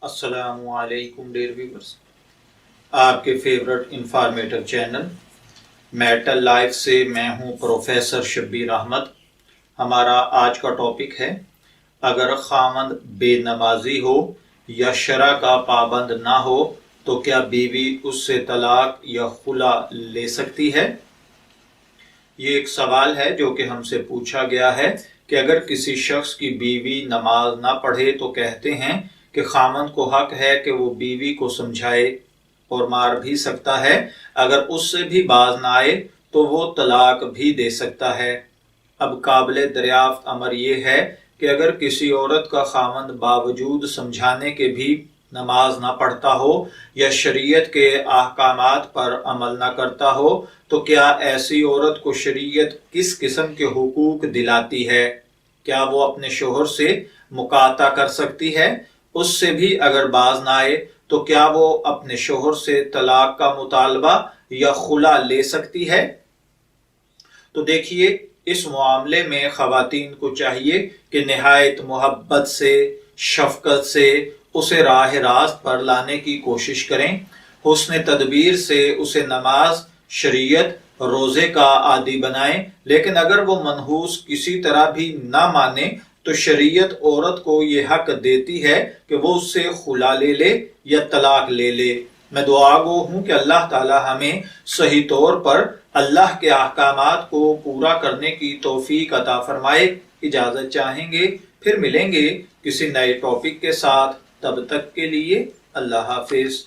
अस्सलामु अलैकुम dear viewers, आपके favourite informative channel metal life से मैं हूं प्रोफेसर शब्बीर अहमद। हमारा आज का टॉपिक है, अगर खामद बेनमाजी हो या शरा का पाबंद ना हो तो क्या बीवी उससे तलाक या खुला ले सकती है। ये एक सवाल है जो कि हमसे पूछा गया है कि अगर किसी शख्स की बीवी नमाज ना पढ़े तो कहते हैं कि खामन को हक है कि वो बीवी को समझाए और मार भी सकता है। अगर उससे भी बाज ना आए तो वो तलाक भी दे सकता है। अब काबिल दरियाफ्त अमर ये है कि अगर किसी औरत का खामन बावजूद समझाने के भी नमाज ना पढ़ता हो या शरीयत के अहकामात पर अमल ना करता हो तो क्या ऐसी औरत को शरीयत किस किस्म के हुकूक दिलाती है। क्या वो अपने शोहर से मुकाता कर सकती है। उससे भी अगर बाज ना आए तो क्या वो अपने शोहर से तलाक का मुतालबा या खुला ले सकती है। तो देखिए, इस मामले में खवातीन को चाहिए कि निहायत मोहब्बत से, शफकत से उसे राह रास्त पर लाने की कोशिश करें। हुस्न तदबीर से उसे नमाज, शरीयत, रोजे का आदी बनाएं। लेकिन अगर वो मनहूस किसी तरह भी ना माने तो शरीयत औरत को ये हक देती है कि वो उससे खुला ले ले या तलाक ले ले। मैं दुआ गो हूं कि अल्लाह ताला हमें सही तौर पर अल्लाह के अहकामात को पूरा करने की तौफीक अता फरमाए। इजाजत चाहेंगे, फिर मिलेंगे किसी नए टॉपिक के साथ। तब तक के लिए अल्लाह हाफिज।